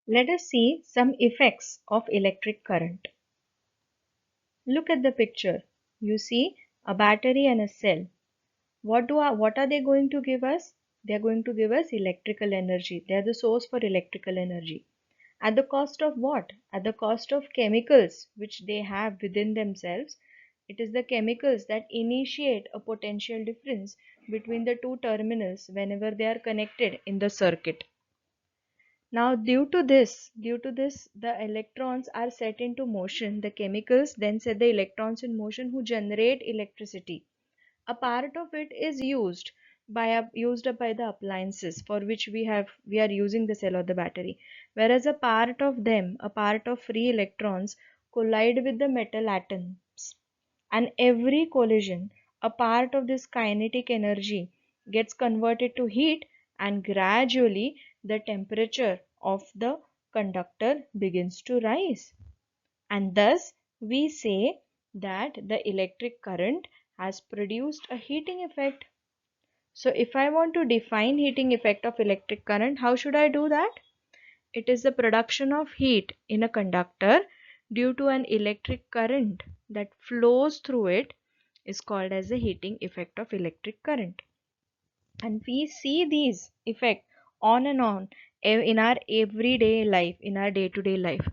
Let us see some effects of electric current. Look at the picture. You see a battery and a cell. What are they going to give us? They are going to give us electrical energy. They are the source for electrical energy. At the cost of what? At the cost of chemicals which they have within themselves. It is the chemicals that initiate a potential difference between the two terminals whenever they are connected in the circuit. Now, due to this, the electrons are set into motion. The chemicals then set the electrons in motion who generate electricity. A part of it is used up by the appliances for which we are using the cell or the battery, whereas a part of free electrons collide with the metal atoms, and every collision, a part of this kinetic energy gets converted to heat, and gradually the temperature of the conductor begins to rise, and thus we say that the electric current has produced a heating effect. So if I want to define heating effect of electric current, how should I do that? It is the production of heat in a conductor due to an electric current that flows through it is called as the heating effect of electric current. And we see these effects on and on in our everyday life, in our day-to-day life.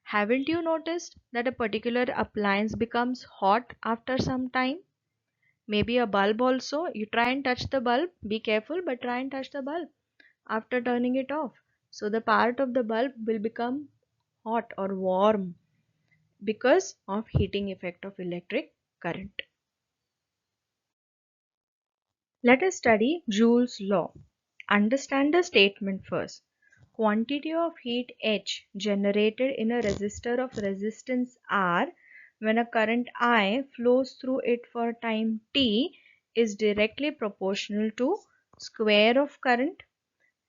Haven't you noticed that a particular appliance becomes hot after some time? Maybe a bulb also. You try and touch the bulb. Be careful, but try and touch the bulb after turning it off. So the part of the bulb will become hot or warm because of heating effect of electric current. Let us study Joule's law. Understand the statement first. Quantity of heat H generated in a resistor of resistance R when a current I flows through it for time t is directly proportional to square of current,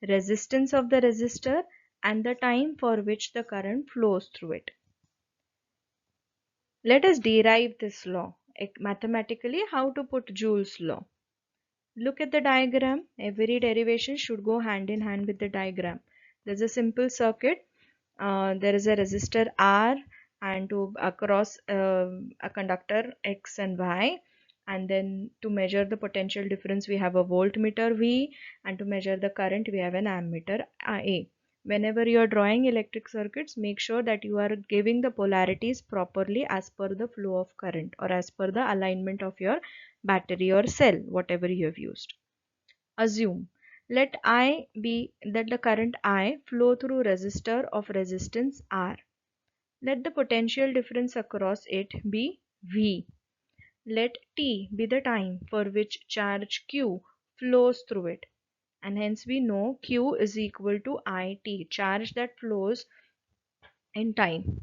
resistance of the resistor, and the time for which the current flows through it. Let us derive this law mathematically. How to put Joule's law? Look at the diagram. Every derivation should go hand in hand with the diagram. There's a simple circuit. There is a resistor R and to across a conductor X and Y. And then to measure the potential difference, we have a voltmeter V, and to measure the current, we have an ammeter A. Whenever you are drawing electric circuits, make sure that you are giving the polarities properly as per the flow of current or as per the alignment of your battery or cell, whatever you have used. Assume let I be that the current I flow through resistor of resistance R. Let the potential difference across it be V. Let T be the time for which charge Q flows through it, and hence we know Q is equal to IT, charge that flows in time.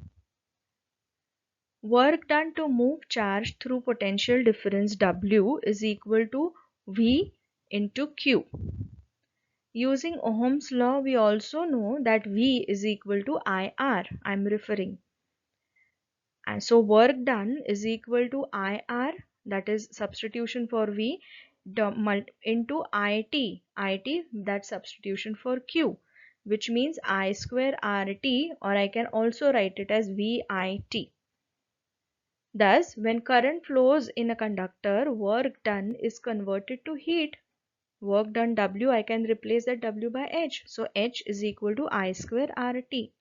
Work done to move charge through potential difference W is equal to V into Q. Using Ohm's law, we also know that V is equal to IR. I'm referring. And so work done is equal to IR, that is substitution for V, into IT. IT, that's substitution for Q, which means I square RT, or I can also write it as VIT. Thus, when current flows in a conductor, work done is converted to heat. Work done W, I can replace that W by H. So H is equal to I square RT.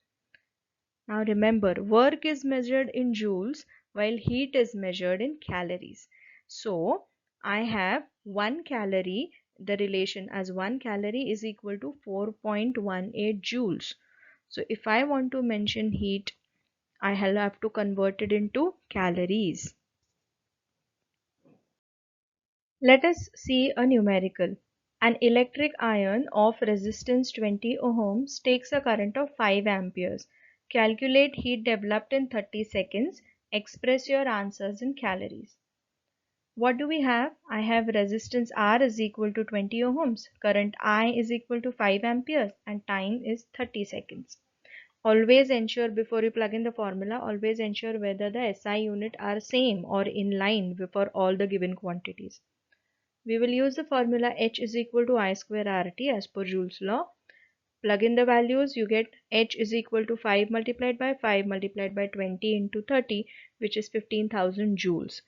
Now remember, work is measured in joules while heat is measured in calories. So I have 1 calorie, the relation as 1 calorie is equal to 4.18 joules. So if I want to mention heat, I have to convert it into calories. Let us see a numerical. An electric iron of resistance 20 ohms takes a current of 5 amperes. Calculate heat developed in 30 seconds. Express your answers in calories. What do we have? I have resistance R is equal to 20 ohms. Current I is equal to 5 amperes and time is 30 seconds. Always ensure before you plug in the formula, always ensure whether the SI unit are same or in line for all the given quantities. We will use the formula H is equal to I square RT as per Joule's law. Plug in the values, you get H is equal to 5 multiplied by 5 multiplied by 20 into 30, which is 15,000 joules.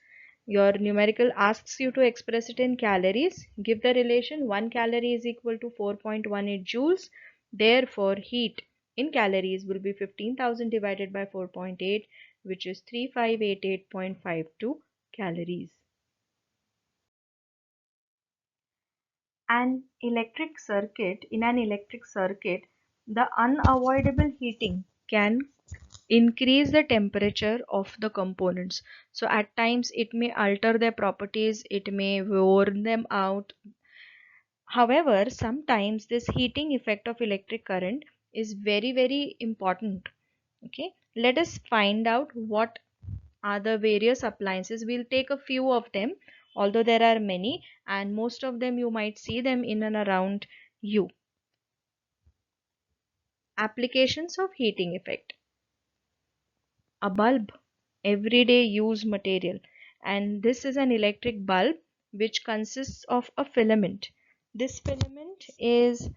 Your numerical asks you to express it in calories. Give the relation 1 calorie is equal to 4.18 joules. Therefore, heat in calories will be 15,000 divided by 4.8, which is 3588.52 calories. In an electric circuit, the unavoidable heating can increase the temperature of the components. So at times it may alter their properties, it may wear them out. However, sometimes this heating effect of electric current is very important. Okay, let us find out what are the various appliances. We'll take a few of them, although there are many, and most of them you might see them in and around you. Applications of heating effect. A bulb, everyday use material, and this is an electric bulb which consists of a filament. This filament is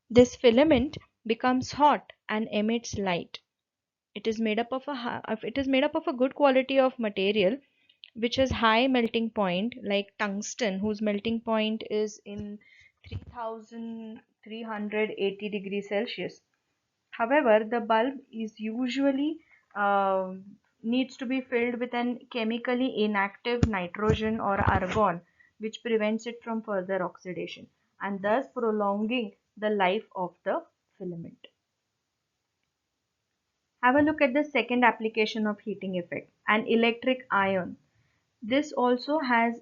this filament becomes hot and emits light. It is made up of a good quality of material which has high melting point, like tungsten, whose melting point is in 3380 degrees Celsius. However, the bulb is usually needs to be filled with an chemically inactive nitrogen or argon, which prevents it from further oxidation and thus prolonging the life of the filament. Have a look at the second application of heating effect, an electric iron. This also has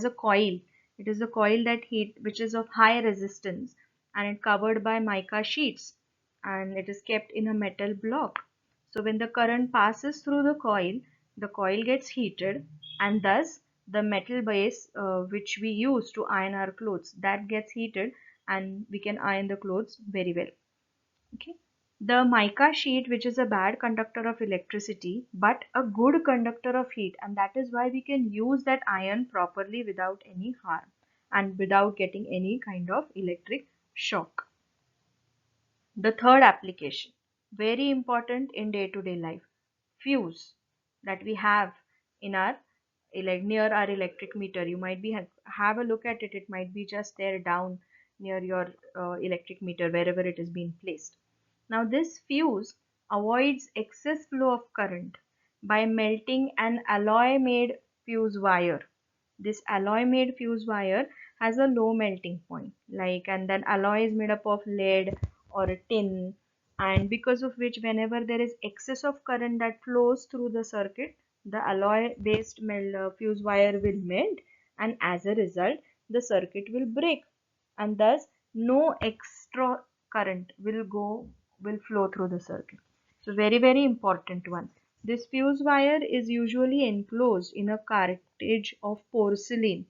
a coil. It is a coil that which is of high resistance, and it covered by mica sheets, and it is kept in a metal block. So when the current passes through the coil gets heated, and thus the metal base which we use to iron our clothes, that gets heated, and we can iron the clothes very well. Okay. The mica sheet, which is a bad conductor of electricity but a good conductor of heat, and that is why we can use that iron properly without any harm and without getting any kind of electric shock. The third application, very important in day-to-day life, fuse that we have in our near our electric meter. You might be have a look at it. It might be just there down near your electric meter wherever it is being placed. Now this fuse avoids excess flow of current by melting an alloy made fuse wire. This alloy made fuse wire has a low melting point, and then alloy is made up of lead or a tin, and because of which whenever there is excess of current that flows through the circuit, the alloy based fuse wire will melt, and as a result the circuit will break, and thus no extra current will flow through the circuit. So very important one. This fuse wire is usually enclosed in a cartridge of porcelain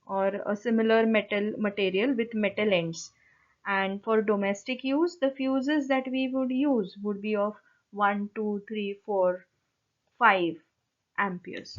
or a similar metal material with metal ends. And for domestic use, the fuses that we would use would be of 1, 2, 3, 4, 5 amperes.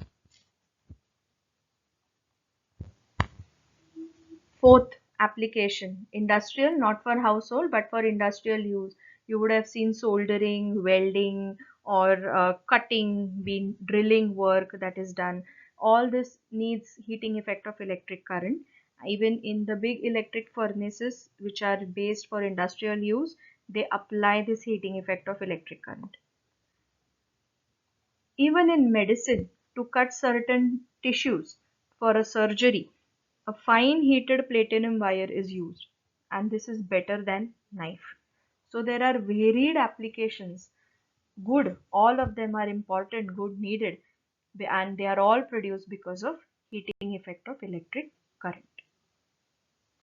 Fourth application, industrial, not for household but for industrial use. You would have seen soldering, welding, or cutting, being drilling work that is done. All this needs heating effect of electric current. Even in the big electric furnaces which are based for industrial use, they apply this heating effect of electric current. Even in medicine, to cut certain tissues for a surgery, a fine heated platinum wire is used, and this is better than knife. So there are varied applications. Good, all of them are important, good, needed, and they are all produced because of heating effect of electric current.